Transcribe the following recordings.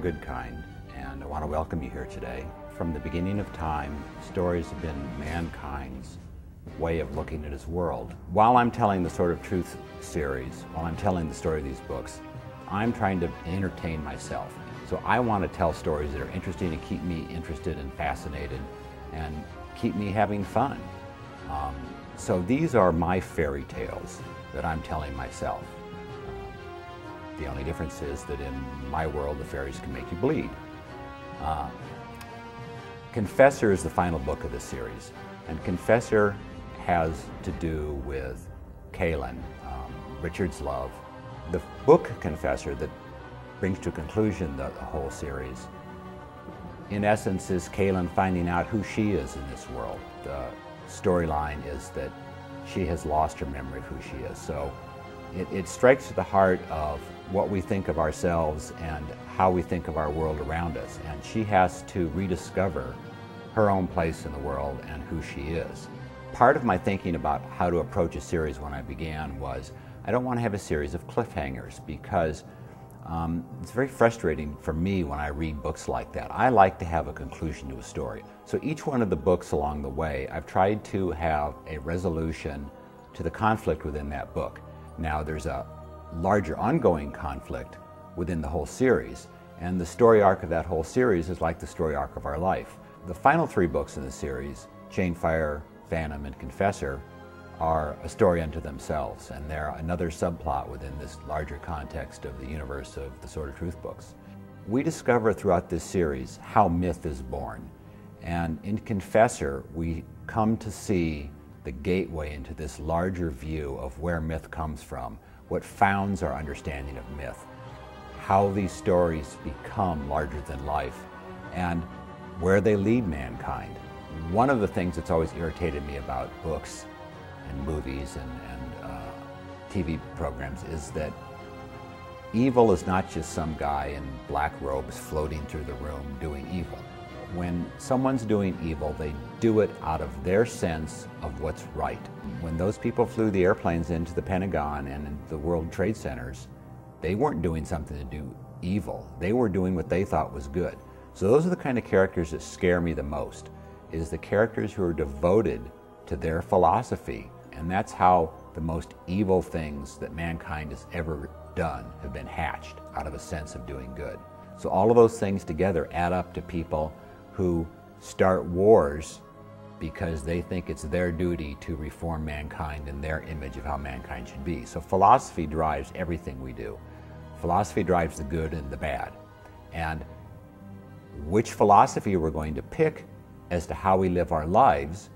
Goodkind, and I want to welcome you here today. From the beginning of time, stories have been mankind's way of looking at his world. While I'm telling the Sword of Truth series, while I'm telling the story of these books, I'm trying to entertain myself. So I want to tell stories that are interesting and keep me interested and fascinated and keep me having fun. So these are my fairy tales that I'm telling myself. The only difference is that in my world, the fairies can make you bleed. Confessor is the final book of this series, and Confessor has to do with Kaylin, Richard's love. The book Confessor that brings to a conclusion the whole series, in essence, is Kaylin finding out who she is in this world. The storyline is that she has lost her memory of who she is. So it strikes at the heart of what we think of ourselves and how we think of our world around us. And she has to rediscover her own place in the world and who she is. Part of my thinking about how to approach a series when I began was, I don't want to have a series of cliffhangers because it's very frustrating for me when I read books like that. I like to have a conclusion to a story. So each one of the books along the way, I've tried to have a resolution to the conflict within that book. Now there's a larger ongoing conflict within the whole series, and the story arc of that whole series is like the story arc of our life. The final three books in the series, Chainfire, Phantom, and Confessor, are a story unto themselves, and they're another subplot within this larger context of the universe of the Sword of Truth books. We discover throughout this series how myth is born, and in Confessor we come to see the gateway into this larger view of where myth comes from, what founds our understanding of myth, how these stories become larger than life, and where they lead mankind. One of the things that's always irritated me about books and movies and TV programs is that evil is not just some guy in black robes floating through the room doing evil. When someone's doing evil, they do it out of their sense of what's right. When those people flew the airplanes into the Pentagon and the World Trade Centers, they weren't doing something to do evil. They were doing what they thought was good. So those are the kind of characters that scare me the most, is the characters who are devoted to their philosophy. And that's how the most evil things that mankind has ever done have been hatched, out of a sense of doing good. So all of those things together add up to people who start wars because they think it's their duty to reform mankind in their image of how mankind should be. So philosophy drives everything we do. Philosophy drives the good and the bad. And which philosophy we're going to pick as to how we live our lives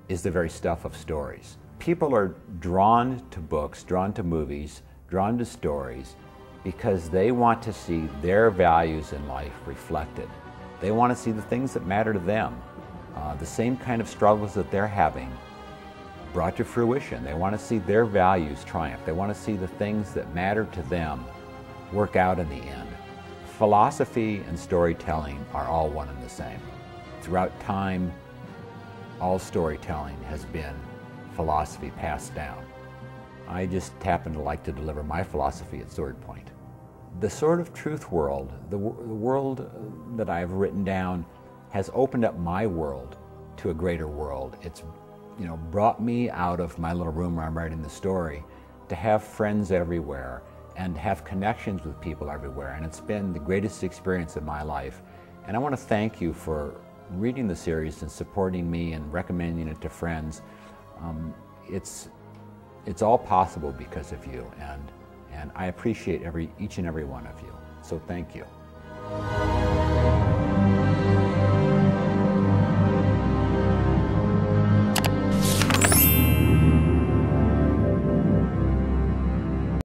is the very stuff of stories. People are drawn to books, drawn to movies, drawn to stories because they want to see their values in life reflected. They want to see the things that matter to them, the same kind of struggles that they're having brought to fruition. They want to see their values triumph. They want to see the things that matter to them work out in the end. Philosophy and storytelling are all one and the same. Throughout time, all storytelling has been philosophy passed down. I just happen to like to deliver my philosophy at sword point. The Sword of Truth world, the world that I've written down, has opened up my world to a greater world. It's brought me out of my little room where I'm writing the story to have friends everywhere and have connections with people everywhere, and it's been the greatest experience of my life. And I want to thank you for reading the series and supporting me and recommending it to friends. It's all possible because of you, and I appreciate each and every one of you. So thank you.